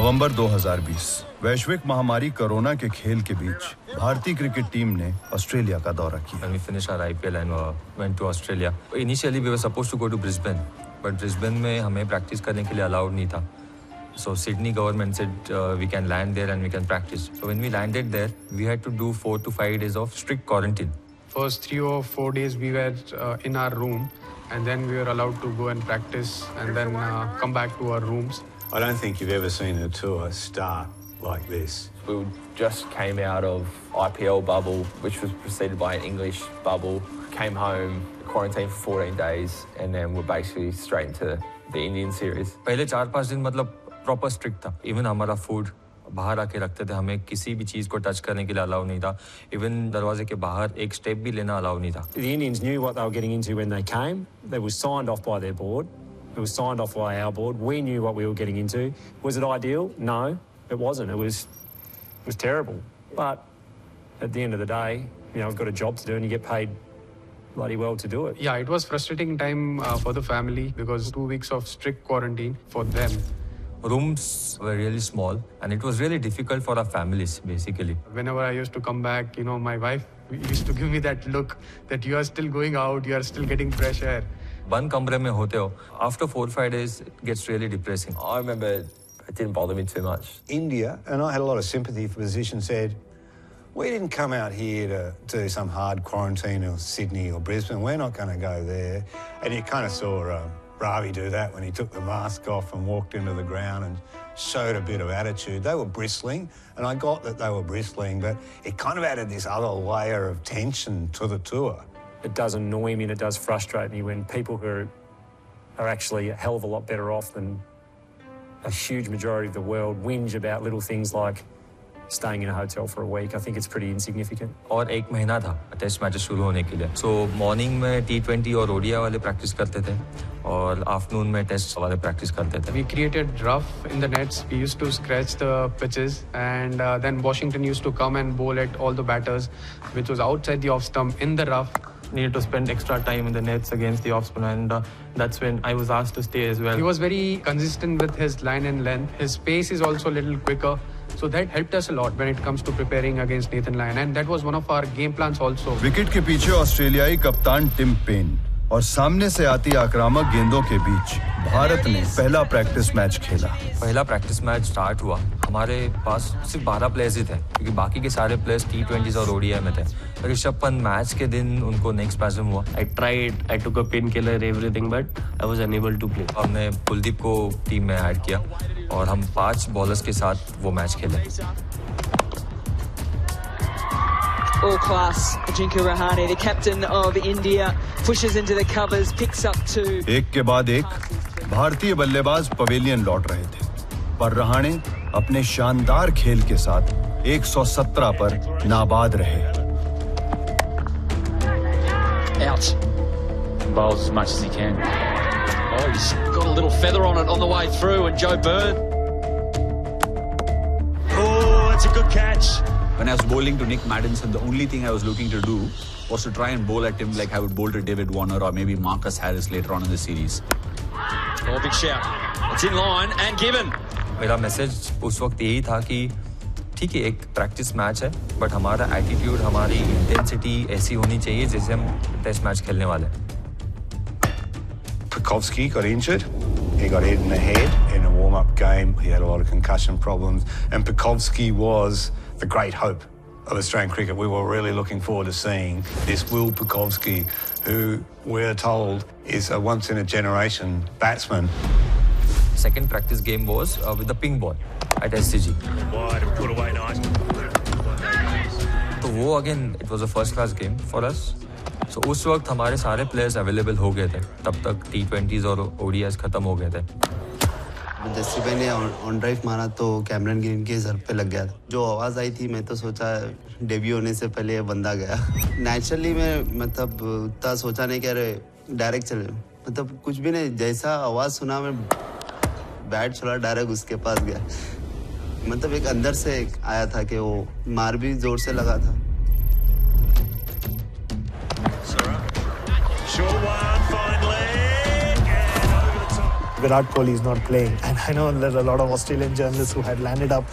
नवंबर 2020 वैश्विक महामारी कोरोना के खेल के बीच भारतीय क्रिकेट टीम ने ऑस्ट्रेलिया का दौरा किया। When we finished our IPL and went to Australia. Initially we were supposed to go to Brisbane, but Brisbane में हमें practice करने के लिए allowed नहीं था. So Sydney government said we can land there and we can practice. So when we landed there, we had to do 4 to 5 days of strict quarantine. First 3 or 4 days we were in our room, and then we were allowed to go and practice and then come back to our rooms. I don't think you've ever seen a tour start like this. We just came out of IPL bubble, which was preceded by an English bubble. Came home, quarantined for 14 days, and then we're basically straight into the Indian series. पहले 4-5 दिन मतलब proper strict था. Even हमारा food बाहर आके रखते थे, हमें किसी भी चीज़ को टच करने के लिए अलाउ नहीं था. Even दरवाजे के बाहर एक स्टेप भी लेना अलाउ नहीं था. The Indians knew what they were getting into when they came. They were signed off by their board. It was signed off by our board. We knew what we were getting into. Was it ideal? No, it wasn't. It was terrible. But at the end of the day, you know, I've got a job to do and you get paid bloody well to do it. Yeah, it was frustrating time for the family because 2 weeks of strict quarantine for them. Rooms were really small and it was really difficult for our families basically. Whenever I used to come back, you know, my wife used to give me that look that you are still going out, you are still getting fresh air. बंद कमरे में होते हो. After 4-5 days, it gets really depressing. I remember it didn't bother me too much. India, and I had a lot of sympathy for the position, said, we didn't come out here to do some hard quarantine in Sydney or Brisbane. We're not going to go there. And you kind of saw Ravi do that when he took the mask off and walked into the ground and showed a bit of attitude. They were bristling, and I got that they were bristling, but it kind of added this other layer of tension to the tour. It does annoy me and it does frustrate me when people who are actually a hell of a lot better off than a huge majority of the world whinge about little things like staying in a hotel for a week. I think it's pretty insignificant. और 1 महीना था test matches शुरू होने के लिए. So morning में T20 और ODI वाले प्रैक्टिस करते थे और आफ्टरनून में टेस्ट वाले प्रैक्टिस करते थे. We created rough in the nets. We used to scratch the pitches, and then Washington used to come and bowl at all the batters, which was outside the off stump in the rough. Needed to spend extra time in the nets against the off spinner, and that's when I was asked to stay as well. He was very consistent with his line and length. His pace is also a little quicker, so that helped us a lot when it comes to preparing against Nathan Lyon, and that was one of our game plans also. Wicket के पीछे ऑस्ट्रेलियाई कप्तान Tim Paine और सामने से आती आक्रामक गेंदों के बीच भारत ने पहला प्रैक्टिस मैच खेला. पहला प्रैक्टिस मैच स्टार्ट हुआ. हमारे पास सिर्फ 12 प्लेयर्स ही थे क्योंकि बाकी के सारे प्लेयर्स T20s और ओडीआई में थे. ऋषभ पंत मैच के दिन उनको नेक स्पैज़म हुआ. I took a painkiller, everything, but I was unable to play. हमने कुलदीप को टीम में ऐड किया और हम 5 बॉलर्स के साथ वो मैच खेले. All class, Ajinkya Rahane, the captain of India, pushes into the covers, picks up 2. एक के बाद एक भारतीय बल्लेबाज पवेलियन लौट रहे थे, पर रहाणे अपने शानदार खेल के साथ 117 पर नाबाद रहे. Out. Bowls as much as he can. Oh, he's got a little feather on it on the way through, and Joe Byrne. Oh, that's a good catch. When I was bowling to Nick Maddinson, the only thing I was looking to do was to try and bowl at him like I would bowl to David Warner or maybe Marcus Harris later on in the series. Oh, big shout. It's in line and given. मेरा message उस वक्त यही था कि ठीक है एक practice match है, बट हमारा एटीट्यूड, हमारी इंटेंसिटी ऐसी होनी चाहिए जैसे हम टेस्ट मैच खेलने वाले हैं. Pukovski got injured. He got hit in the head in a warm-up game. He had a lot of concussion problems. And Pukovski was the great hope of Australian cricket. We were really looking forward to seeing this Will Pukovski, who we're told is a once-in-a-generation batsman. Second practice game was with the ping ball at SCG. Wide and put away nice. तो वो again, it was a first-class game for us. So उस वक्त हमारे सारे players available हो गए थे. तब तक T20s और ODIs खत्म हो गए थे. जैसे मैंने ऑन ड्राइव मारा तो कैमरन ग्रीन के सर पे लग गया. जो आवाज़ आई थी मैं तो सोचा डेब्यू होने से पहले ये बंदा गया. नेचुरली मैं मतलब उतना सोचा नहीं कि अरे डायरेक्ट चले, मतलब कुछ भी नहीं. जैसा आवाज़ सुना मैं बैट छोड़ा डायरेक्ट उसके पास गया. मतलब एक अंदर से आया था कि वो मार भी जोर से लगा था. Virat Kohli is not playing. And I know there are a lot of Australian journalists who had landed up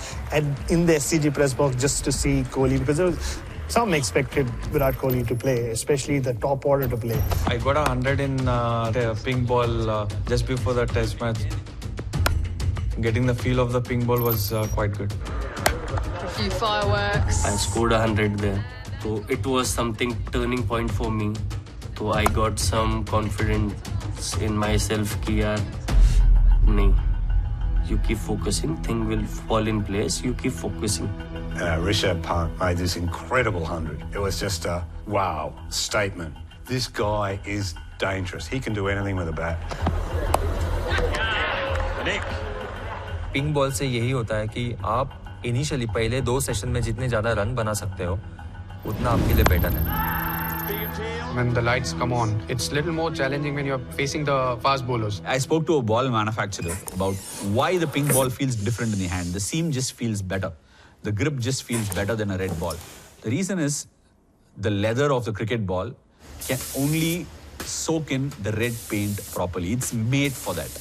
in the SCG press box just to see Kohli, because there was some expected Virat Kohli to play, especially the top order to play. I got 100 in the pink ball just before the test match. Getting the feel of the pink ball was quite good. A few fireworks. I scored 100 there. So it was something turning point for me. So I got some confidence in myself कि यार नहीं, you keep focusing, thing will fall in place, you keep focusing. Rishabh Pant made this incredible 100. It was just a wow statement. This guy is dangerous. He can do anything with a bat. Pink ball से यही होता है कि आप initially पहले 2 session में जितने ज्यादा रन बना सकते हो उतना आपके लिए बेटर है. When the lights come on, it's a little more challenging when you're facing the fast bowlers. I spoke to a ball manufacturer about why the pink ball feels different in the hand. The seam just feels better. The grip just feels better than a red ball. The reason is the leather of the cricket ball can only soak in the red paint properly. It's made for that.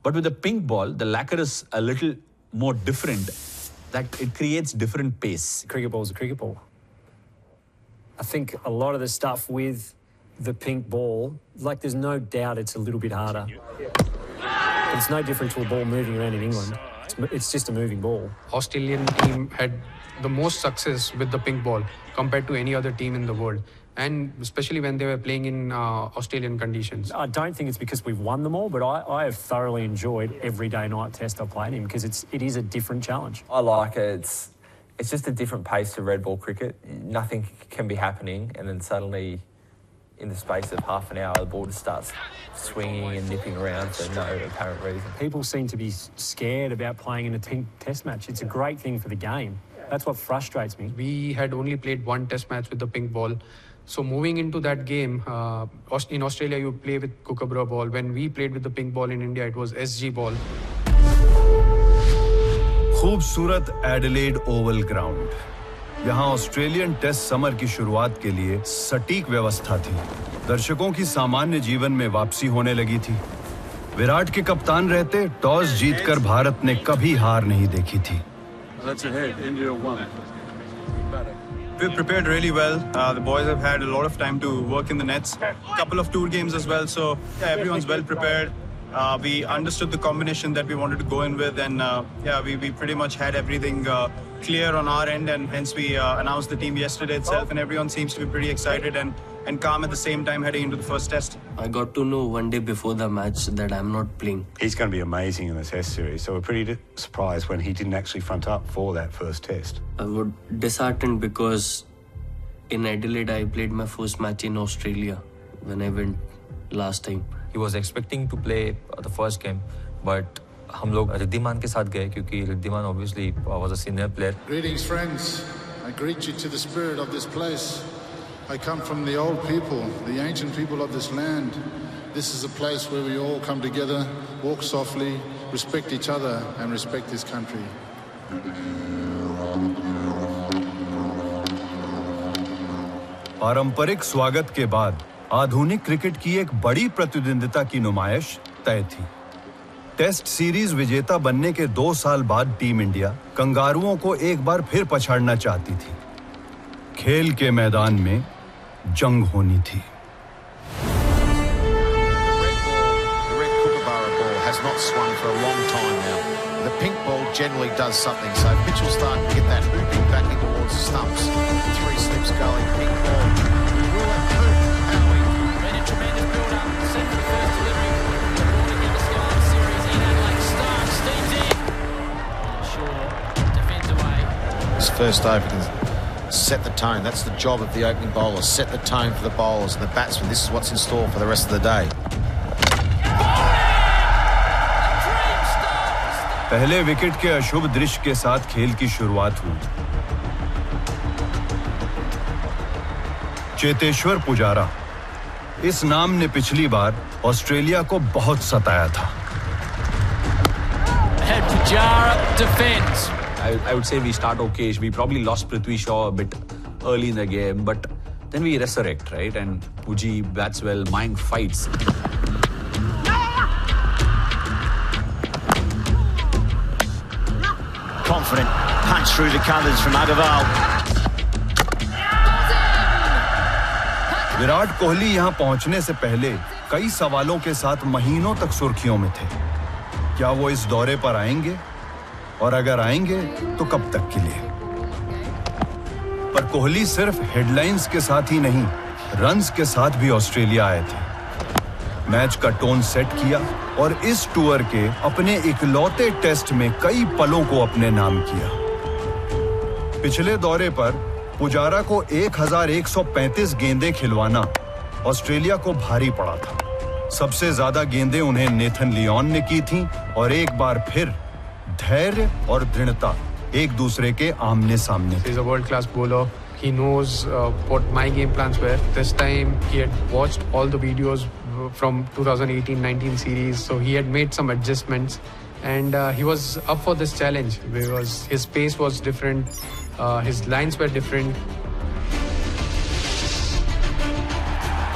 But with the pink ball, the lacquer is a little more different. That it creates different pace. Cricket ball is a cricket ball. I think a lot of the stuff with the pink ball, like there's no doubt it's a little bit harder. It's no different to a ball moving around in England. It's just a moving ball. Australian team had the most success with the pink ball compared to any other team in the world. And especially when they were playing in Australian conditions. I don't think it's because we've won them all, but I have thoroughly enjoyed every day night test I've played in because it is a different challenge. I like it. It's just a different pace to red ball cricket. Nothing can be happening, and then suddenly, in the space of half an hour, the ball just starts swinging and nipping around for no apparent reason. People seem to be scared about playing in a pink test match. It's a great thing for the game. That's what frustrates me. We had only played 1 test match with the pink ball. So moving into that game, in Australia you play with Kookaburra ball. When we played with the pink ball in India, it was SG ball. खूबसूरत Adelaide Oval ground. यहाँ Australian test summer की शुरुआत के लिए सटीक व्यवस्था थी. दर्शकों की सामान्य जीवन में वापसी होने लगी थी. विराट के कप्तान रहते टॉस जीतकर भारत ने कभी हार नहीं देखी थी. We've prepared really well. The boys have had a lot of time to work in the nets. A couple of tour games as well. So yeah, everyone's well prepared. We understood the combination that we wanted to go in with, and we pretty much had everything clear on our end, and hence we announced the team yesterday itself, and everyone seems to be pretty excited and calm at the same time heading into the first test. I got to know 1 day before the match that I'm not playing. He's going to be amazing in the test series, so we're pretty surprised when he didn't actually front up for that first test. I was disheartened because in Adelaide I played my first match in Australia when I went last time. He was expecting to play the first game, but हम लोग रिद्धिमान के साथ गए क्योंकि Riddhiman obviously was a senior player. Greetings, friends. I greet you to the spirit of this place. I come from the old people, the ancient people of this land. This is a place where we all come together, walk softly, respect each other, and respect this country. पारंपरिक स्वागत के बाद आधुनिक cricket की एक बड़ी प्रतिद्वंदिता की नुमाइश तय थी. टेस्ट सीरीज विजेता बनने के 2 साल बाद टीम इंडिया कंगारुओं को एक बार फिर पछाड़ना चाहती थी. खेल के मैदान में जंग होनी थी. The red Kookaburra ball has not swung for a long time now. The pink ball generally does something, so Mitchell's starting to get that hooping back in towards the stumps. 3 slips going, pink ball. Will that hoop, Howie? Been a tremendous build-up, set for the first delivery. The ball to get the Sky Series in Adelaide starts. Steve's in. Shaw defends away. This first over can set the tone. That's the job of the opening bowlers. Set the tone for the bowlers and the batsmen. This is what's in store for the rest of the day. पहले wicket के अशुभ दृश्य के साथ खेल की शुरुआत हुई. चेतेश्वर पुजारा, इस नाम ने पिछली बार ऑस्ट्रेलिया को बहुत सताया था. Pujara defends. I would say we start okay. We probably lost Prithvi Shaw a bit early in the game, but then we resurrect, right? And Puji bats well, Mayank fights. confident punch through the covers from Agarwal. Virat Kohli यहां पहुंचने से पहले कई सवालों के साथ महीनों तक सुर्खियों में थे। क्या वो इस दौरे पर आएंगे, और अगर आएंगे तो कब तक के लिए? पर कोहली सिर्फ हेडलाइंस के साथ ही नहीं, रन्स के साथ भी ऑस्ट्रेलिया आए थे। मैच का टोन सेट किया और इस टूर के अपने इकलौते टेस्ट में कई पलों को अपने नाम किया। पिछले दौरे पर पुजारा को 1135 गेंदें खिलवाना ऑस्ट्रेलिया को भारी पड़ा था। सबसे ज्यादा गेंदें उन्हें नेथन लियोन ने की थीं और एक बार फिर धैर्य और दृढ़ता एक दूसरे के आमने सामने। He's a world class bowler. He knows what my game plans were. This time he had watched all the videos from 2018-19 series, so he had made some adjustments, and he was up for this challenge because his pace was different, his lines were different.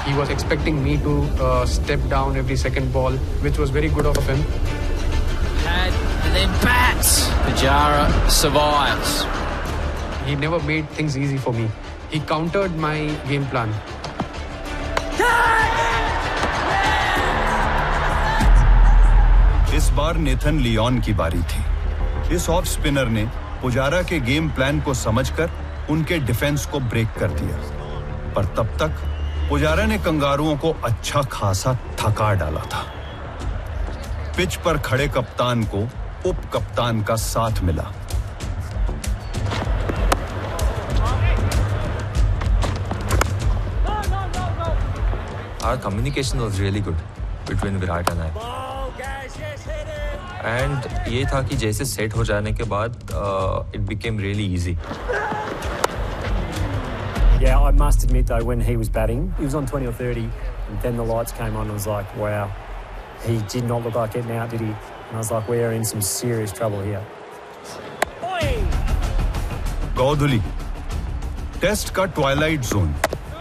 He was expecting me to step down every second ball, which was very good of him. And then bats. Pujara survives. He never made things easy for me. He countered my game plan. इस बार Nathan Leone की बारी थी। इस off spinner ने पुजारा के game plan को समझकर उनके डिफेंस को ब्रेक कर दिया, पर तब तक पुजारा ने कंगारुओं को अच्छा खासा थका डाला था। पिच पर खड़े कप्तान को उप कप्तान का साथ मिला। Our communication was really good between Virat and I. And ये था कि जैसे सेट हो जाने के बाद it became really easy. Yeah, I must admit though, when he was batting, he was on 20 or 30, and then the lights came on, and I was like, wow, he did not look like getting out, did he? And I was like, we are in some serious trouble here. गौधुली, test का twilight zone.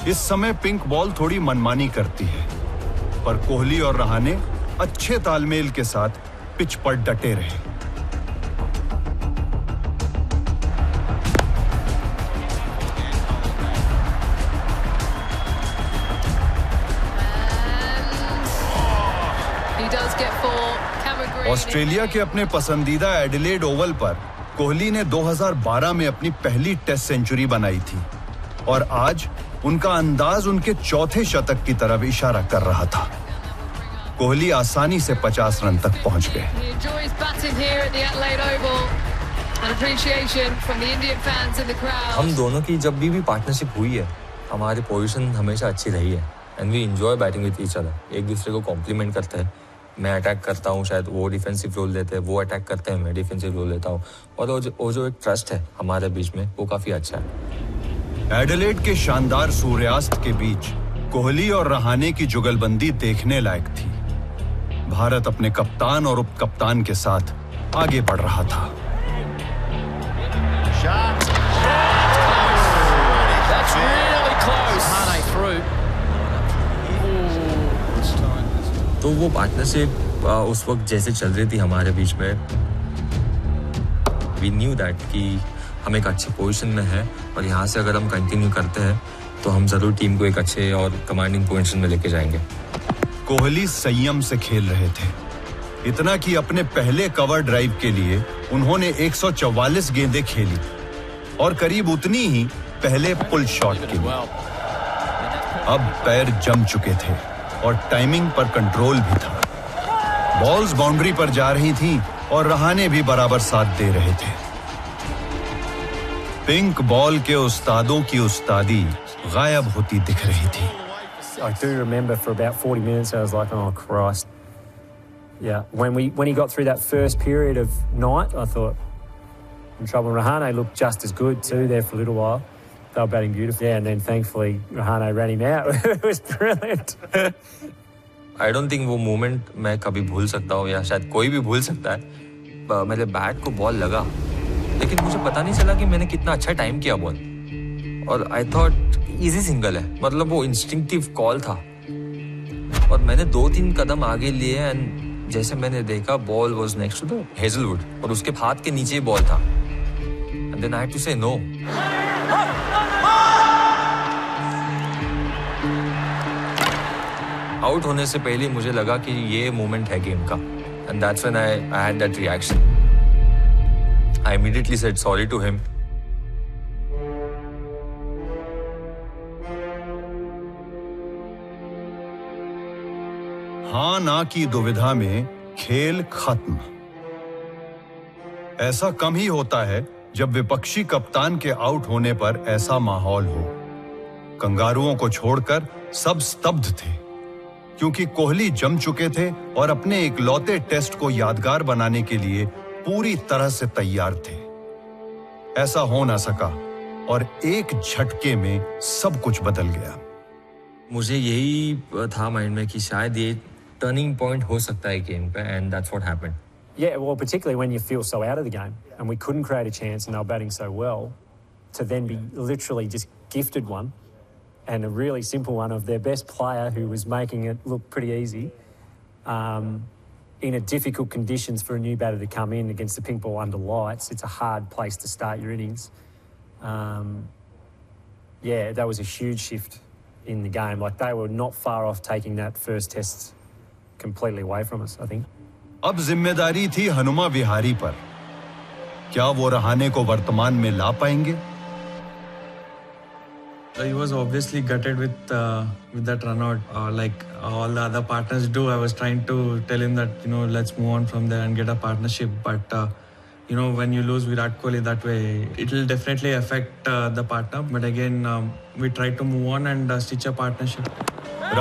इस समय pink ball थोड़ी मनमानी करती है, पर कोहली और रहाणे अच्छे तालमेल के साथ पिच पर डटे रहे। ऑस्ट्रेलिया के अपने पसंदीदा एडिलेड ओवल पर कोहली ने 2012 में अपनी पहली टेस्ट सेंचुरी बनाई थी और आज उनका अंदाज उनके चौथे शतक की तरफ इशारा कर रहा था। कोहली आसानी से 50 रन तक पहुंच गए। हम दोनों की जब भी पार्टनरशिप हुई है, हमारी पोजीशन हमेशा अच्छी रही है and we enjoy batting with each other. एक दूसरे को कॉम्प्लीमेंट करते हैं। मैं अटैक करता हूँ, शायद वो डिफेंसिव रोल लेते हैं, वो अटैक करते हैं, मैं डिफेंसिव रोल लेता हूँ, और वो जो एक ट्रस्ट है हमारे बीच में, वो काफी अच्छा है। एडिलेड के शानदार सूर्यास्त के बीच कोहली और रहाणे की जुगलबंदी देखने लायक थी। भारत अपने कप्तान और उप कप्तान के साथ आगे बढ़ रहा था। तो वो पार्टनरशिप उस वक्त जैसे चल रही थी हमारे बीच में, वी न्यू दैट कि हम एक अच्छी पोजीशन में है और यहाँ से अगर हम कंटिन्यू करते हैं तो हम जरूर टीम को एक अच्छे और कमांडिंग पोजीशन में लेके जाएंगे। कोहली संयम से खेल रहे थे, इतना कि अपने पहले कवर ड्राइव के लिए उन्होंने 144 गेंदें खेली और करीब उतनी ही पहले पुल शॉट के लिए। अब पैर जम चुके थे और टाइमिंग पर कंट्रोल भी था। बॉल्स बाउंड्री पर जा रही थीं और रहाणे भी बराबर साथ दे रहे थे। पिंक बॉल के उस्तादों की उस्तादी गायब होती दिख रही थी। I do remember for about 40 minutes I was like, oh Christ. Yeah, when he got through that first period of night, I thought in trouble. Rahane looked just as good too there for a little while. They were batting beautifully. Yeah, and then thankfully Rahane ran him out. It was brilliant. I don't think वो moment मैं कभी भूल सकता हूँ, या शायद कोई भी भूल सकता है। मेरे बैट को बॉल लगा, लेकिन मुझे पता नहीं चला कि मैंने कितना अच्छा टाइम किया बॉल, और आई थॉट इजी सिंगल है, मतलब वो इंस्टिंक्टिव कॉल था और मैंने 2-3 कदम आगे लिए एंड जैसे मैंने देखा ball was next to the Hazlewood और उसके हाथ के नीचे ही बॉल था and then I had to say no. Out होने से पहले मुझे लगा कि ये मोमेंट है गेम का and that's when I had that reaction. I immediately said sorry to him. हाँ ना की दुविधा में खेल खत्म. ऐसा कम ही होता है जब विपक्षी कप्तान के आउट होने पर ऐसा माहौल हो. कंगारुओं को छोड़कर सब स्तब्ध थे क्योंकि कोहली जम चुके थे और अपने इकलौते टेस्ट को यादगार बनाने के लिए पूरी तरह से तैयार थे. ऐसा हो ना सका और एक झटके में सब कुछ बदल गया. मुझे यही था माइंड में कि शायद ये टर्निंग पॉइंट हो सकता है गेम पे and that's what happened. Yeah, well, particularly when you feel so out of the game and we couldn't create a chance and they were batting so well, to then be literally just gifted one and a really simple one of their best player who was making it look pretty easy in a difficult conditions for a new batter to come in against the pink ball under lights. It's a hard place to start your innings. Yeah, that was a huge shift in the game. Like they were not far off taking that first test completely away from us, I think. अब जिम्मेदारी थी हनुमा विहारी पर. क्या वो रहाणे को वर्तमान में ला पाएंगे? He was obviously gutted with that run out, like all the other partners do. I was trying to tell him that, you know, let's move on from there and get a partnership. But you know, when you lose Virat Kohli that way, it will definitely affect the partner. But again, we tried to move on and stitch a partnership.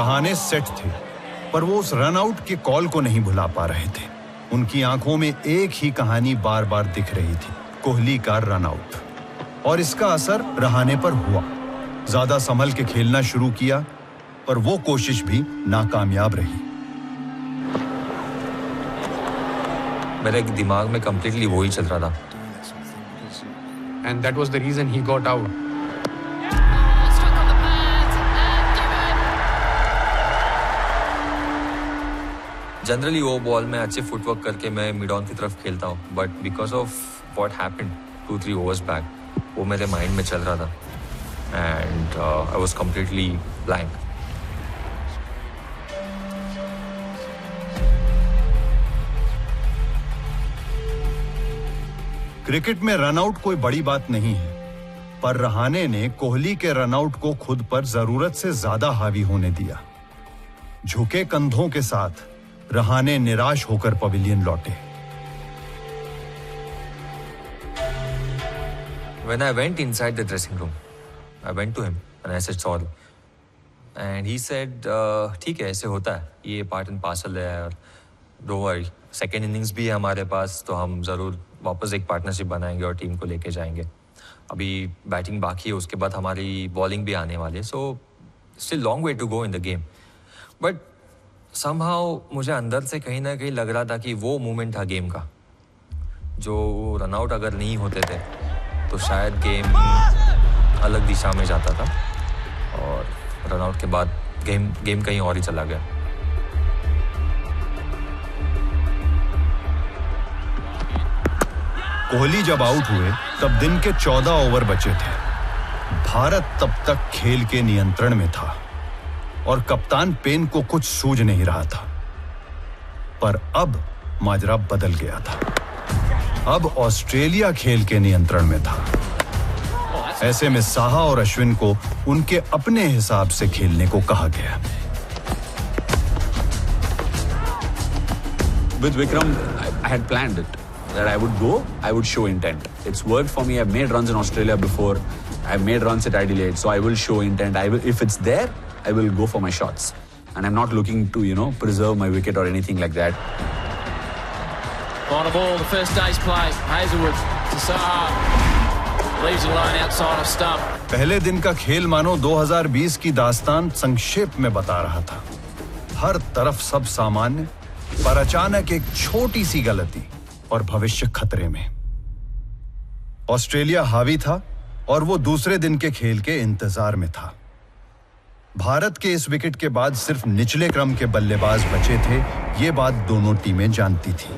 Rahane set थे, पर वो उस run out के call को नहीं भुला पा रहे थे. उनकी आंखों में एक ही कहानी बार बार दिख रही थी, कोहली का रन आउट. और इसका असर रहाणे पर हुआ. ज्यादा संभल के खेलना शुरू किया, पर वो कोशिश भी नाकामयाब रही. मेरे दिमाग में कंप्लीटली वो ही चल रहा था. And that was the reason he got out. Generally वो बॉल में अच्छे फुटवर्क करके मैं मिड ऑन की तरफ खेलता हूँ, but because of what happened 2-3 overs back, वो मेरे माइंड में चल रहा था and I was completely blank. Cricket में रनआउट कोई बड़ी बात नहीं है, पर रहाणे ने कोहली के रनआउट को खुद पर जरूरत से ज्यादा हावी होने दिया. झुके कंधों के साथ रहाणे निराश होकर पवेलियन लौटे. When I went inside the dressing room, I went to him and I said sorry. And he said, ठीक है, ऐसे होता है, ये पार्ट एंड पार्सल है और don't worry, सेकेंड इनिंग्स भी है हमारे पास, तो हम ज़रूर वापस एक पार्टनरशिप बनाएंगे और टीम को लेके जाएंगे. अभी बैटिंग बाकी है, उसके बाद हमारी बॉलिंग भी आने वाली है, so still long way to go in the game. But somehow मुझे अंदर से कहीं ना कहीं लग रहा था कि वो मोमेंट था गेम का, जो रनआउट अगर नहीं होते थे तो शायद गेम अलग दिशा में जाता था और रनआउट के बाद गेम कहीं और ही चला गया. कोहली जब आउट हुए तब दिन के 14 ओवर बचे थे. भारत तब तक खेल के नियंत्रण में था और कप्तान पेन को कुछ सूझ नहीं रहा था. पर अब माजरा बदल गया था. अब ऑस्ट्रेलिया खेल के नियंत्रण में था. ऐसे में साहा और अश्विन को उनके अपने हिसाब से खेलने को कहा गया. With Vikram, I had planned it. That I would go, I would show intent. It's worked for me. I've made runs in Australia before. I've made runs at Adelaide, so I will show intent. If it's there, I will go for my shots. And I'm not looking to, preserve my wicket or anything like that. On a ball, the first day's play. Hazelwood to Saha. Leaves it alone outside of stump. पहले दिन का खेल मानो 2020 की दास्तान संक्षेप में बता रहा था. हर तरफ सब सामान्य, पर अचानक एक छोटी सी गलती और भविष्य खतरे में. ऑस्ट्रेलिया हावी था और वो दूसरे दिन के खेल के इंतजार में था. भारत के इस विकेट के बाद सिर्फ निचले क्रम के बल्लेबाज बचे थे, ये बात दोनों टीमें जानती थी।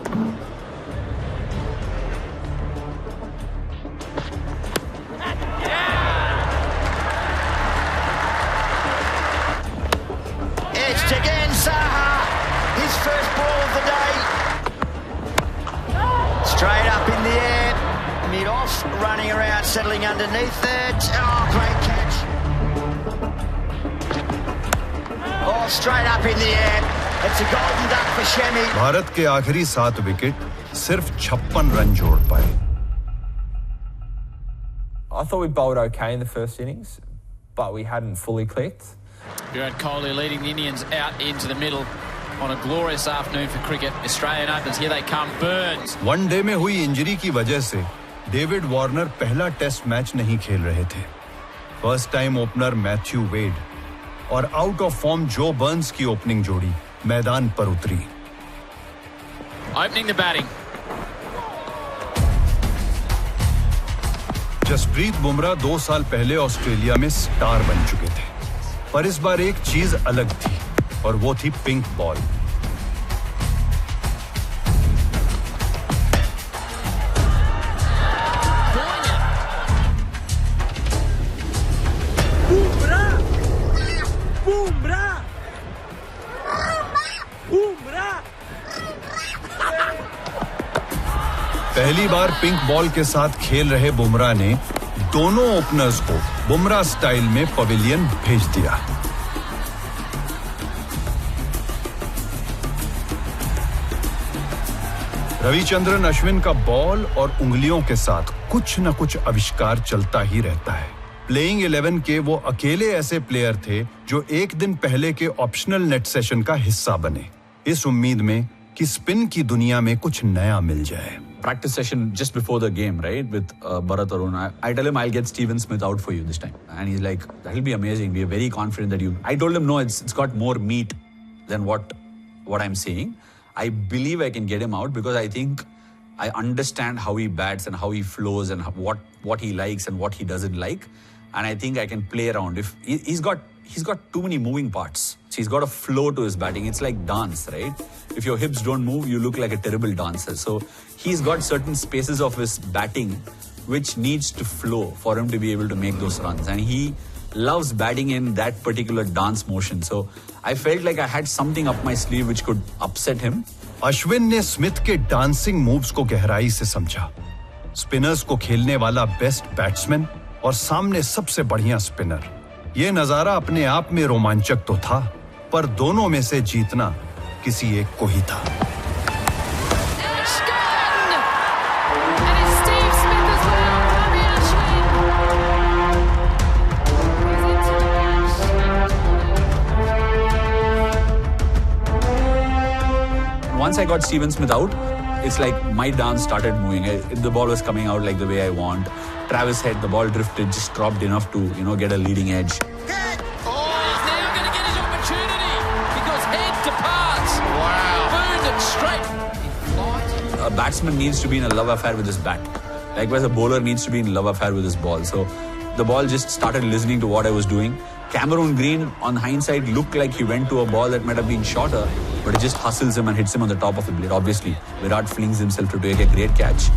Edged again, Saha. His first ball of the day. Straight up in the air. Mid-off, running around, settling underneath it. Oh, great catch. Oh, straight up in the air. It's a golden duck for Shemi. Bharat के आखिरी 7 wicket सिर्फ 56 run जोड़ पाए। I thought we bowled okay in the first innings, but we hadn't fully clicked. Virat Kohli leading the Indians out into the middle on a glorious afternoon for cricket. Australian Opens, here they come, Burns. One day में हुई injury की वजह से David Warner पहला test match नहीं खेल रहे थे। First time opener Matthew Wade और out of form Joe Burns की ओपनिंग जोड़ी मैदान पर उतरी। Opening the batting. Jasprit Bumrah 2 साल पहले ऑस्ट्रेलिया में स्टार बन चुके थे, पर इस बार एक चीज अलग थी और वो थी पिंक बॉल। पहली बार पिंक बॉल के साथ खेल रहे बुमराह ने दोनों ओपनर्स को बुमराह स्टाइल में पवेलियन भेज दिया। रविचंद्रन अश्विन का बॉल और उंगलियों के साथ कुछ न कुछ आविष्कार चलता ही रहता है। प्लेइंग 11 के वो अकेले ऐसे प्लेयर थे जो एक दिन पहले के ऑप्शनल नेट सेशन का हिस्सा बने, इस उम्मीद में कि स्पिन की दुनिया में कुछ नया मिल जाए। Practice session just before the game, right, with Bharat Arun. I tell him I'll get Steven Smith out for you this time, and he's like, "That'll be amazing. We are very confident that you." I told him, "No, it's got more meat than what I'm saying. I believe I can get him out because I think I understand how he bats and how he flows and what he likes and what he doesn't like, and I think I can play around. If he's got too many moving parts. He's got a flow to his batting. It's like dance, right? If your hips don't move, you look like a terrible dancer. So he's got certain spaces of his batting which needs to flow for him to be able to make those runs. And he loves batting in that particular dance motion. So I felt like I had something up my sleeve which could upset him. Ashwin ने Smith के dancing moves को गहराई से समझा। Spinners को खेलने वाला best batsman और सामने सबसे बढ़िया स्पिनर। ये नजारा अपने आप में रोमांचक तो था, पर दोनों में से जीतना किसी एक को ही था। Once I got Steven Smith out, it's like my dance started moving. The ball was coming out like the way I want. Travis Head, the ball drifted, just dropped enough to, get a leading edge. Oh, he's now going to get his opportunity because Head departs. Wow. Boomed it straight. A batsman needs to be in a love affair with his bat. Likewise, a bowler needs to be in a love affair with his ball. So the ball just started listening to what I was doing. Cameron Green, on hindsight, looked like he went to a ball that might have been shorter, but it just hustles him and hits him on the top of the blade. Obviously, Virat flings himself to take a great catch.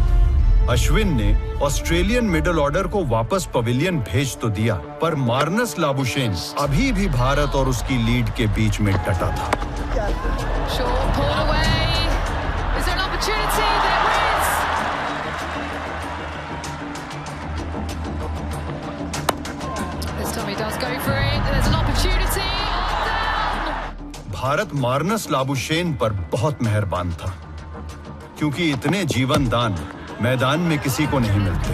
Ashwin ने Australian middle order को वापस pavilion भेज तो दिया, पर Marnus Labuschagne अभी भी भारत और उसकी लीड के बीच में डटा था। भारत मार्नस लाबुशेन पर बहुत मेहरबान था, क्योंकि इतने जीवन दान मैदान में किसी को नहीं मिलते।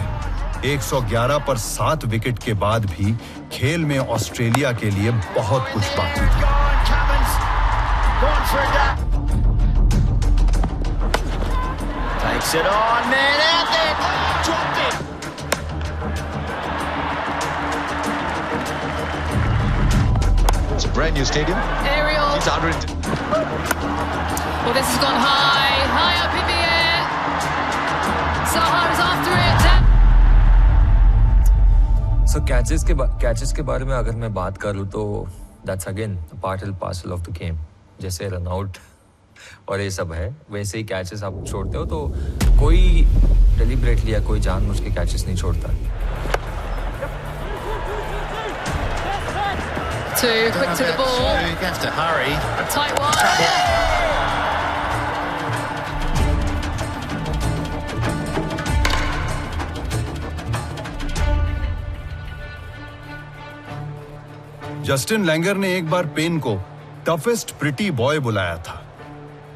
111 पर 7 विकेट के बाद भी खेल में ऑस्ट्रेलिया के लिए बहुत कुछ बाकी था। Takes it on, man, out there, dropped it. It's a brand new stadium. Aerial. It's 100. Well, this has gone high up in the air. Saha is after it. So catches के बारे में अगर मैं बात करूँ तो that's again part and parcel of the game. जैसे run out और ये सब है, वैसे ही कैचेस आप छोड़ते हो तो कोई डेलिबरेटली या कोई जानबूझ के कैचेस नहीं छोड़ता. Too quick to the ball. He has to hurry. Tight one. Justin Langer ने एक बार पेन को टफेस्ट प्रिटी बॉय बुलाया था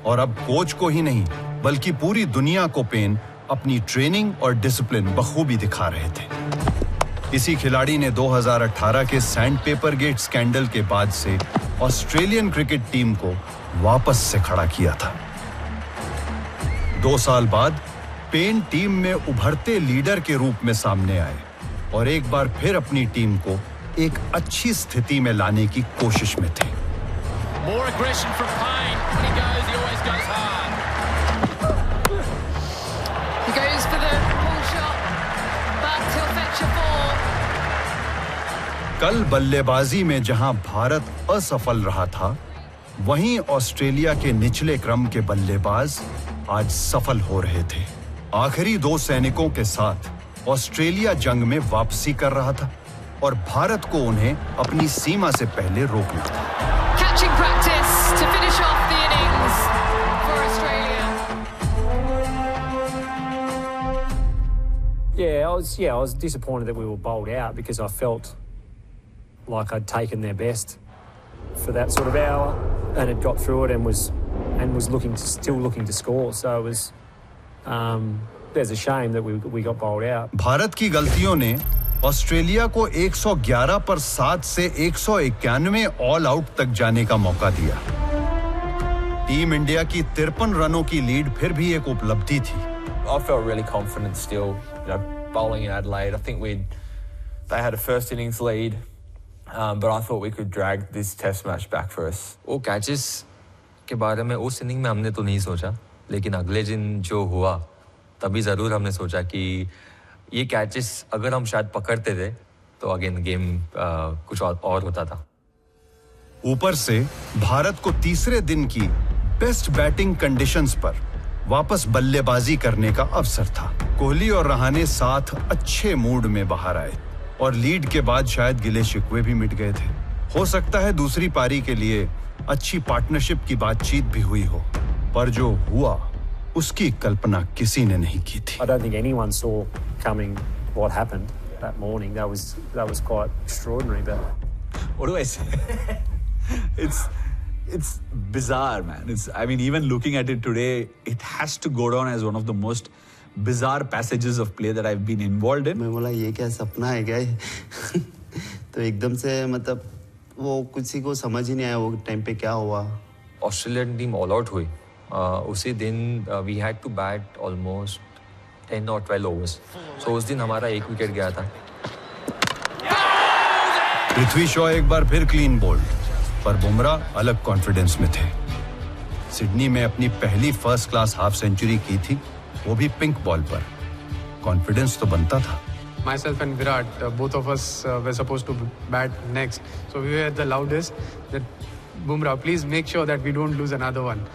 और अब कोच को ही नहीं बल्कि पूरी दुनिया को पेन अपनी ट्रेनिंग और डिसिप्लिन बखूबी दिखा रहे थे. इसी खिलाड़ी ने 2018 के सैंडपेपर गेट स्कैंडल के बाद से ऑस्ट्रेलियन क्रिकेट टीम को वापस से खड़ा किया था. 2 साल बाद पेन टीम में उभरते लीडर के रूप में सामने आए और एक बार फिर अपनी टीम को एक अच्छी स्थिति में लाने की कोशिश में थे. More aggression from Payne. When he goes, he always goes hard. He goes for the pull shot, but he'll fetch a 4. कल बल्लेबाजी में जहां भारत असफल रहा था, वहीं ऑस्ट्रेलिया के निचले क्रम के बल्लेबाज आज सफल हो रहे थे. आखिरी 2 सैनिकों के साथ ऑस्ट्रेलिया जंग में वापसी कर रहा था और भारत को उन्हें अपनी सीमा से पहले रोकना था. Catching practice to finish off the innings for Australia. I was disappointed that we were bowled out because I felt like I'd taken their best for that sort of hour and had got through it and was still looking to score. So it was there's a shame that we got bowled out. Bharat की गलतियों ने Australia को 111 पर 7 से 191 all out तक जाने का मौका दिया. टीम इंडिया की 53 रनों की लीड फिर भी एक उपलब्धि थी. I felt really confident still, bowling in Adelaide. I think they had a first innings lead, but I thought we could drag this test match back for us. वो catches के बारे में उस इनिंग में हमने तो नहीं सोचा, लेकिन अगले दिन जो हुआ तभी जरूर हमने सोचा कि ये कैचेस अगर हम शायद पकड़ते थे तो अगेन गेम कुछ और होता था. ऊपर से भारत को तीसरे दिन की बेस्ट बैटिंग कंडीशंस पर वापस बल्लेबाजी करने का अवसर था. कोहली और रहाणे साथ अच्छे मूड में बाहर आए और लीड के बाद शायद गिले शिकवे भी मिट गए थे. हो सकता है दूसरी पारी के लिए अच्छी पार्टनरशिप की बातचीत भी हुई हो, पर जो हुआ उसकी कल्पना किसी ने नहीं की थी. I don't think anyone saw coming what happened that morning. That was quite extraordinary. But what do I say? It's bizarre, man. Even looking at it today, it has to go down as one of the most bizarre passages of play that I've been involved in. मैं बोला ये क्या सपना है क्या? तो एकदम से मतलब वो किसी को समझ ही नहीं आया वो टाइम पे क्या हुआ. ऑस्ट्रेलियन टीम ऑल आउट हुई. उसी दिन we had to bat almost 10 or 12 overs. So उस दिन हमारा 1 विकेट गया था. पृथ्वी शॉ एक बार फिर क्लीन बोल्ड, पर बुमराह अलग कॉन्फिडेंस में थे. सिडनी में अपनी पहली फर्स्ट क्लास हाफ सेंचुरी की थी, वो भी पिंक बॉल पर. कॉन्फिडेंस तो बनता था. Myself and Virat, both of us were supposed to bat next. So we were the loudest that Bumrah, please make sure that we don't lose another one.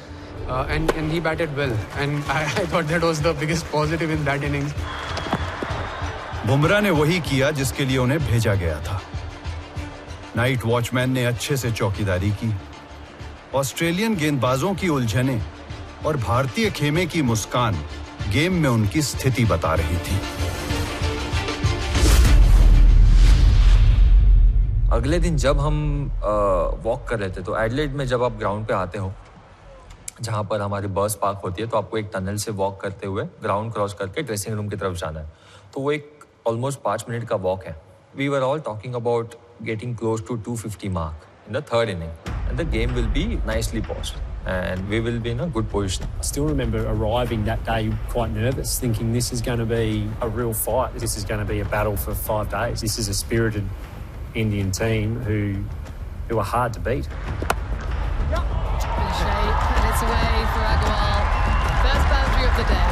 And he batted well, and I thought that was the biggest positive in that innings. Bumrah ने वही किया जिसके लिए उन्हें भेजा गया था. Night watchman ने अच्छे से चौकीदारी की. ऑस्ट्रेलियन गेंदबाजों की उलझनें और भारतीय खेमे की मुस्कान गेम में उनकी स्थिति बता रही थी. अगले दिन जब हम वॉक कर रहे थे तो एडलेड में जब आप ग्राउंड पे आते हो जहाँ पर हमारी बस पार्क होती है तो आपको एक टनल से वॉक करते हुए ग्राउंड क्रॉस करके ड्रेसिंग रूम की तरफ जाना है. तो वो एक ऑलमोस्ट 5 मिनट का वॉक है. We were all talking about getting close to 250 mark in the third innings and the game will be nicely poised and we will be in a good position. I still remember arriving that day quite nervous, thinking this is going to be a real fight. This is going to be a battle for 5 days. This is a spirited Indian team who are hard to beat. And it's away for Agarwal. First boundary of the day.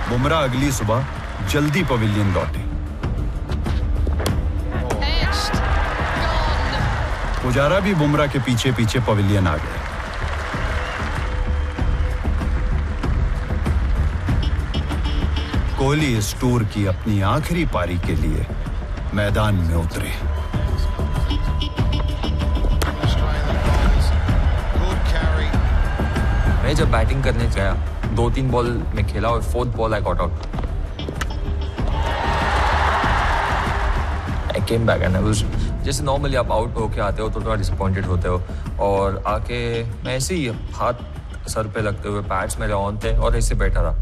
Bumrah अगली सुबह जल्दी pavilion लौटे. पुजारा भी बुमराह के पीछे पीछे pavilion आ गए। कोहली इस टूर की अपनी आखिरी पारी के लिए मैदान में उतरे। मैं जब बैटिंग करने गया 2-3 बॉल में खेला और 4th ball I got out. I came back and I was जैसे नॉर्मली आप आउट होके आते हो तो थोड़ा डिसअपॉइंटेड होते हो, और आके मैं ऐसे ही हाथ सर पे लगते हुए पैड्स मेरे ऑन थे और ऐसे बैठा रहा।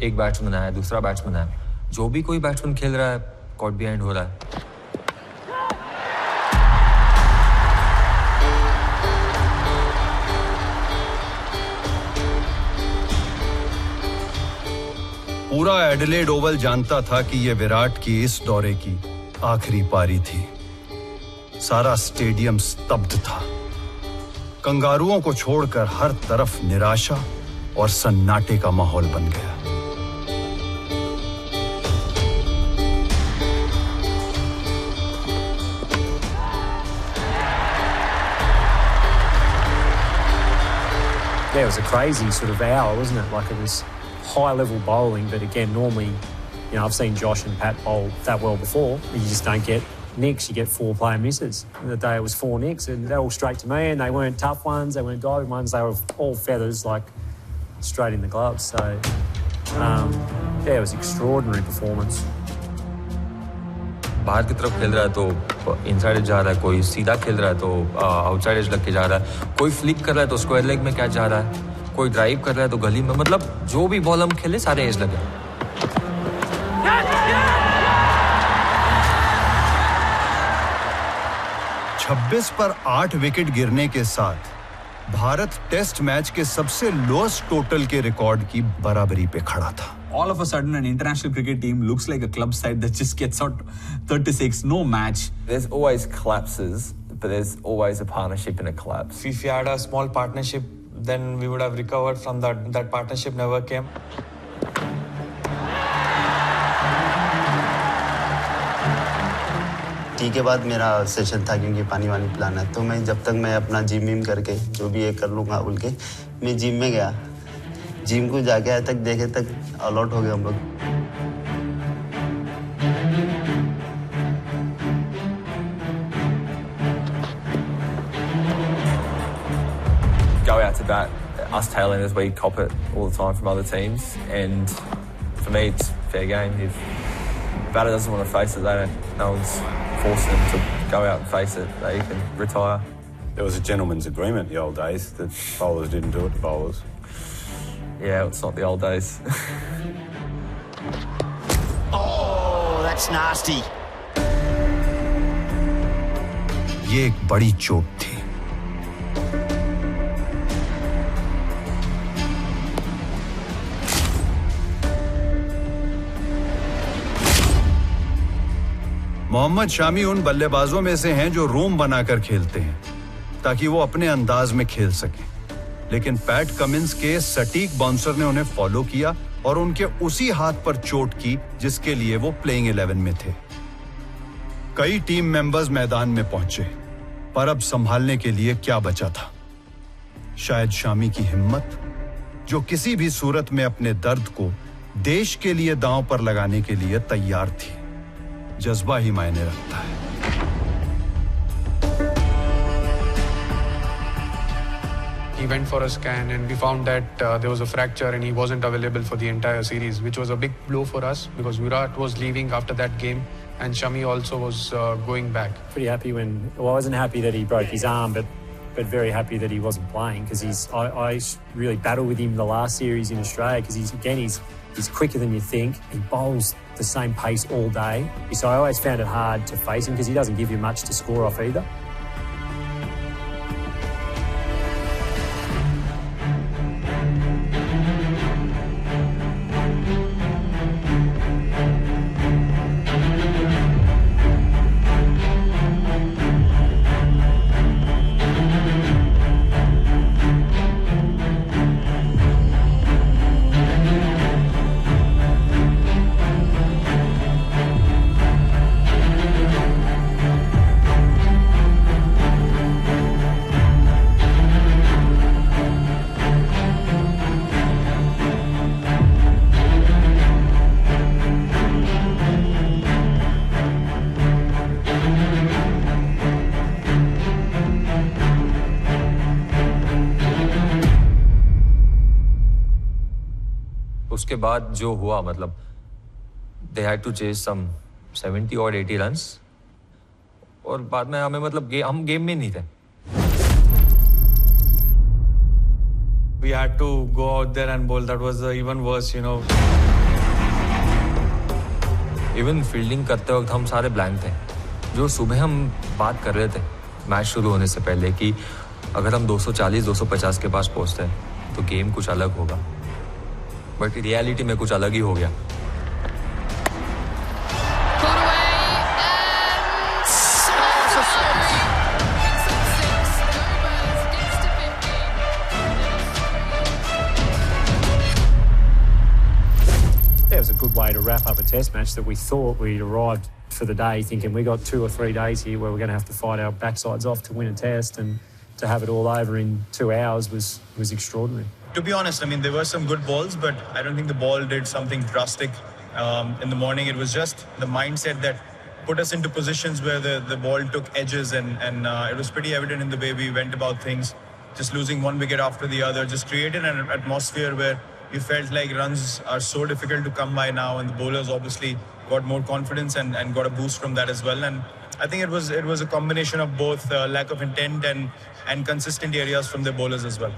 एक बैट्समैन आया, दूसरा बैट्समैन आया, जो भी कोई बैट्समैन खेल रहा है कॉट बिहाइंड हो रहा है। पूरा एडिलेड ओवल जानता था कि यह विराट की इस दौरे की आखिरी पारी थी। सारा स्टेडियम स्तब्ध था। कंगारुओं को छोड़कर हर तरफ निराशा और सन्नाटे का माहौल बन गया। Yeah, it was a crazy sort of hour, wasn't it? Like, it was high-level bowling, but again, normally, you know, I've seen Josh and Pat bowl that well before. You just don't get nicks, you get 4-player misses. And the day it was 4 nicks, and they're all straight to me, and they weren't tough ones, they weren't diving ones, they were all feathers, like, straight in the gloves. So, yeah, it was an extraordinary performance. बाहर की तरफ खेल रहा है तो inside as जा रहा है, कोई सीधा खेल रहा है तो आउटसाइड एज लग के जा रहा है, कोई फ्लिक कर रहा है तो स्क्वायर लेग में कैच जा रहा है, कोई ड्राइव कर रहा है तो गली में, मतलब जो भी बॉल हम खेले सारे एज लगे। छब्बीस पर 8 विकेट गिरने के साथ भारत टेस्ट मैच के सबसे लोएस्ट टोटल के रिकॉर्ड की बराबरी पे खड़ा था। All of a sudden, an international cricket team looks like a club side that just gets out 36, no match. There's always collapses, but there's always a partnership in a collapse. If we had a small partnership, then we would have recovered from that. That partnership never came. T के बाद मेरा session था क्योंकि पानी वानी पिलाना, तो मैं जब तक मैं अपना जिम विम करके जो भी ये कर लूँगा बोल के मैं जिम में गया। जिम को जाके आए तक देखे तक अलॉट हो गए हम लोग। Go out to bat, us tailenders, we cop it all the time from other teams, and for me it's fair game. If the batter doesn't want to face it, no one's forcing them to go out and face it. They can retire. There was a gentleman's agreement in the old days that bowlers didn't do it to bowlers. Yeah, it's not the old days. Oh, that's nasty. ये एक बड़ी चोट थी। मोहम्मद शामी उन बल्लेबाजों में से हैं जो रूम बनाकर खेलते हैं ताकि वो अपने अंदाज में खेल सकें, लेकिन पैट कमिंस के सटीक बाउंसर ने उन्हें फॉलो किया और उनके उसी हाथ पर चोट की जिसके लिए वो प्लेइंग 11 में थे। कई टीम मेंबर्स मैदान में पहुंचे, पर अब संभालने के लिए क्या बचा था? शायद शामी की हिम्मत, जो किसी भी सूरत में अपने दर्द को देश के लिए दांव पर लगाने के लिए तैयार थी। जज्बा ही मायने रखता है। He went for a scan and we found that there was a fracture and he wasn't available for the entire series, which was a big blow for us because Virat was leaving after that game and Shami also was going back. Pretty happy when, well, I wasn't happy that he broke his arm, but very happy that he wasn't playing because I really battled with him the last series in Australia because he's quicker than you think. He bowls the same pace all day. So I always found it hard to face him because he doesn't give you much to score off either. उसके बाद जो हुआ मतलब they had to chase some 70 or 80 runs और बाद में हमें मतलब हम गेम में नहीं थे. We had to go out there and bowl. That was even worse, you know. Even fielding करते वक्त हम सारे blank थे. जो सुबह हम बात कर रहे थे मैच शुरू होने से पहले कि अगर हम 240-250 के पास पहुंचते हैं तो गेम कुछ अलग होगा. बट रियलिटी में कुछ अलग ही हो गया. That was a good way to wrap up a test match that we thought we'd arrived for the day thinking we got 2 or 3 days here where we're going to have to fight our backsides off to win a test, and to have it all over in 2 hours was extraordinary. To be honest, I mean, there were some good balls, but I don't think the ball did something drastic. In the morning, it was just the mindset that put us into positions where the ball took edges, and it was pretty evident in the way we went about things, just losing one wicket after the other, just created an atmosphere where you felt like runs are so difficult to come by now, and the bowlers obviously got more confidence and got a boost from that as well. And I think it was a combination of both lack of intent and consistent areas from the bowlers as well.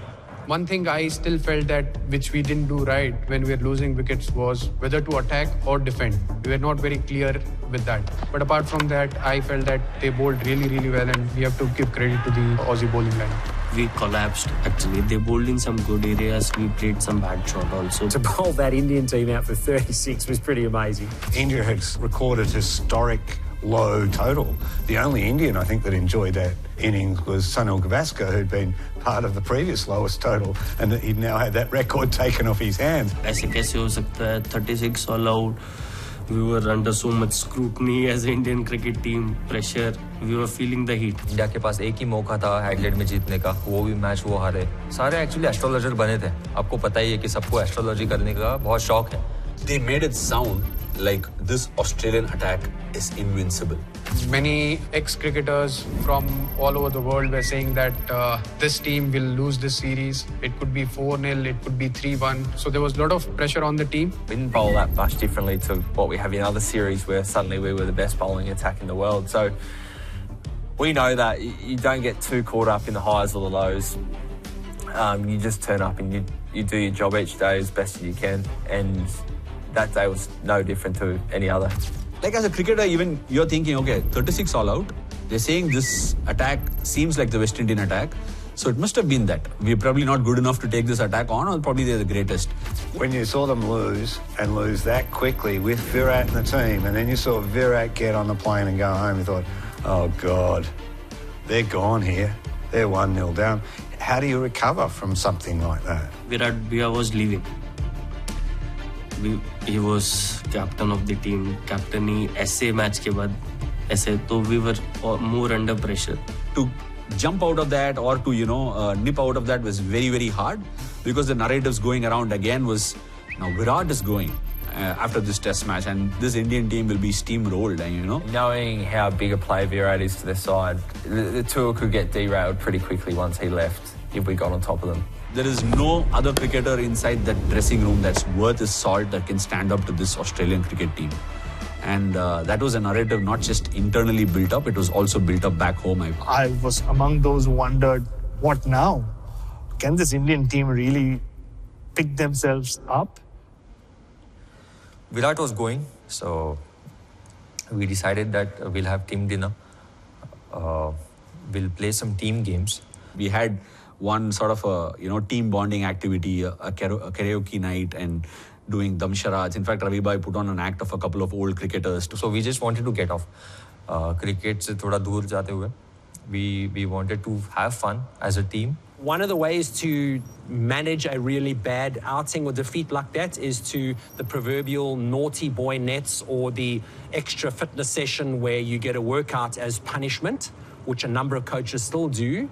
One thing I still felt that which we didn't do right when we were losing wickets was whether to attack or defend. We were not very clear with that. But apart from that, I felt that they bowled really, really well, and we have to give credit to the Aussie bowling line. We collapsed actually. They bowled in some good areas. We played some bad shot also. To bowl that Indian team out for 36 was pretty amazing. India has recorded historic low total. The only Indian, I think, that enjoyed that innings was Sunil Gavaskar, who'd been part of the previous lowest total, and he'd now had that record taken off his hands. ऐसे कैसे हो सकता है? 36 all out. We were under so much scrutiny as an Indian cricket team. Pressure. We were feeling the heat. India के पास एक ही मौका था Adelaide में जीतने का, वो भी मैच वो हारे. सारे एक्चुअली एस्ट्रोलॉजर बने थे. आपको पता ही है कि सबको एस्ट्रोलॉजी करने का बहुत शौक है. They made it sound like this Australian attack is invincible. Many ex-cricketers from all over the world were saying that this team will lose this series. It could be 4-0, it could be 3-1. So there was a lot of pressure on the team. We didn't bowl that much differently to what we have in other series where suddenly we were the best bowling attack in the world. So we know that you don't get too caught up in the highs or the lows. You just turn up and you do your job each day as best as you can. And that day was no different to any other. Like as a cricketer, even you're thinking, okay, 36 all out. They're saying this attack seems like the West Indian attack. So it must have been that. We're probably not good enough to take this attack on, or probably they're the greatest. When you saw them lose and lose that quickly with Virat in the team, and then you saw Virat get on the plane and go home, you thought, oh God, they're gone here. They're 1-0 down. How do you recover from something like that? Virat was leaving. He was captain of the team. Captainy ऐसे match के बाद ऐसे तो we were more under pressure. To jump out of that or to nip out of that was very, very hard, because the narratives going around again was now Virat is going after this test match and this Indian team will be steamrolled, and knowing how big a player Virat is to their side, the tour could get derailed pretty quickly once he left if we got on top of them. There is no other cricketer inside that dressing room that's worth his salt that can stand up to this Australian cricket team. And that was a narrative not just internally built up, it was also built up back home. I was among those who wondered, what now? Can this Indian team really pick themselves up? Virat was going, so we decided that we'll have team dinner. We'll play some team games. We had one sort of a team bonding activity, a karaoke night, and doing damsharaj. In fact, Ravi Bhai put on an act of a couple of old cricketers. So we just wanted to get off cricket se thoda dur jate hue. We wanted to have fun as a team. One of the ways to manage a really bad outing or defeat like that is to the proverbial naughty boy nets, or the extra fitness session where you get a workout as punishment, which a number of coaches still do.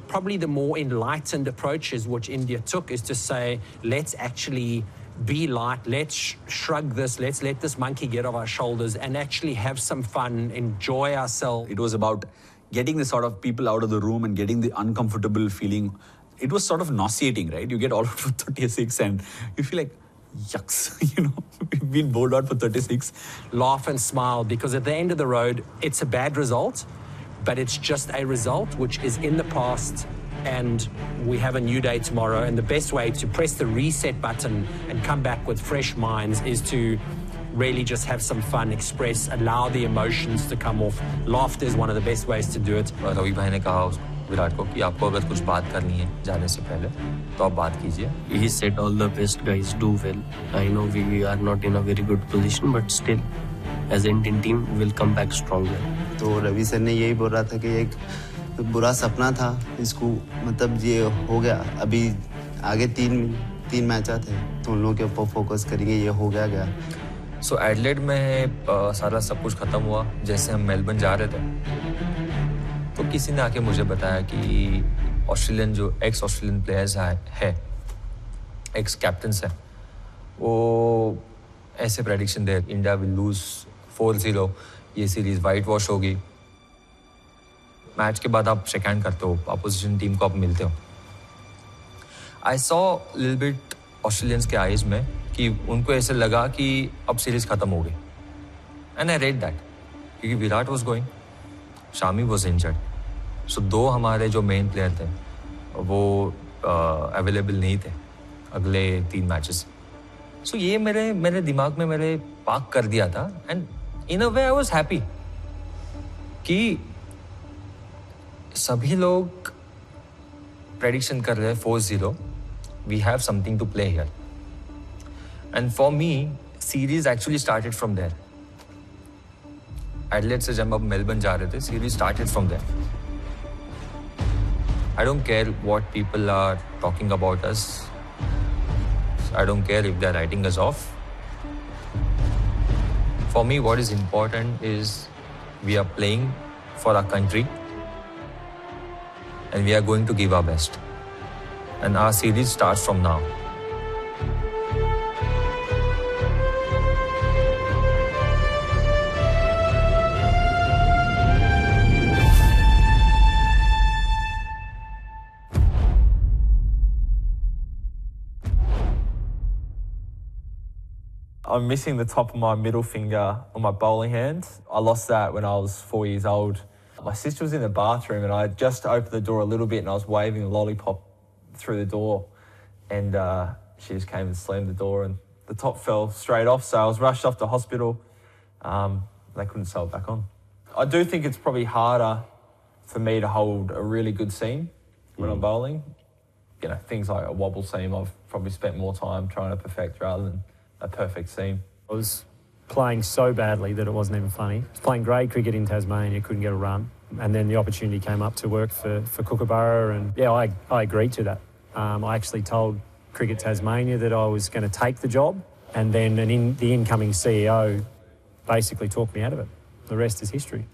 Probably the more enlightened approach is what India took, is to say, let's actually be light, let's shrug this, let's let this monkey get off our shoulders and actually have some fun, enjoy ourselves. It was about getting the sort of people out of the room and getting the uncomfortable feeling. It was sort of nauseating, right? You get all out of 36 and you feel like, yucks, we've been bowled out for 36. Laugh and smile, because at the end of the road, it's a bad result, but it's just a result which is in the past, and we have a new day tomorrow. And the best way to press the reset button and come back with fresh minds is to really just have some fun, express, allow the emotions to come off. Laughter is one of the best ways to do it. Ravi भाई ने कहा विराट को कि आपको अगर कुछ बात करनी है जाने से पहले तो आप बात कीजिए. He said all the best guys do well. I know we are not in a very good position, but still as an Indian team we will come back stronger. तो रवि सर ने यही बोल रहा था कि एक बुरा सपना था, इसको मतलब ये हो गया. अभी आगे तीन मैच थे तो उन लोगों के ऊपर फोकस करेंगे. ये हो गया. सो एडिलेड में सारा सब कुछ खत्म हुआ. जैसे हम मेलबर्न जा रहे थे तो किसी ने आके मुझे बताया कि ऑस्ट्रेलियन जो एक्स ऑस्ट्रेलियन प्लेयर्स है एक्स कैप्टन्स हैं, वो ऐसे prediction they India will lose 4-0, ये सीरीज वाइट वॉश होगी. मैच के बाद आप शेक हैंड करते हो, अपोजिशन टीम को आप मिलते हो. I saw little bit Australians के आइज में कि उनको ऐसे लगा कि अब सीरीज खत्म हो गई. एंड आई रेड दैट, क्योंकि Virat was going, Shami was injured, so दो हमारे जो मेन प्लेयर थे वो अवेलेबल नहीं थे अगले 3 मैचेस. सो ये मेरे दिमाग में मेरे पार्क कर दिया था. And in a way I was happy कि सभी लोग प्रेडिक्शन कर रहे हैं 4-0, we have something to play here. And for me series actually started from there. Adelaide से जब हम मेलबर्न जा रहे थे, series started from there. I don't care what people are talking about us. I don't care if they're writing us off. For me, what is important is we are playing for our country and we are going to give our best. And our series starts from now. I'm missing the top of my middle finger on my bowling hand. I lost that when I was 4 years old. My sister was in the bathroom and I just opened the door a little bit and I was waving a lollipop through the door, and she just came and slammed the door and the top fell straight off, so I was rushed off to hospital. They couldn't sew it back on. I do think it's probably harder for me to hold a really good seam when I'm bowling. You know, things like a wobble seam I've probably spent more time trying to perfect rather than a perfect seam. I was playing so badly that it wasn't even funny. I was playing great cricket in Tasmania, couldn't get a run. And then the opportunity came up to work for Kookaburra, and yeah, I agreed to that. I actually told Cricket Tasmania that I was going to take the job, and then the incoming CEO basically talked me out of it. The rest is history.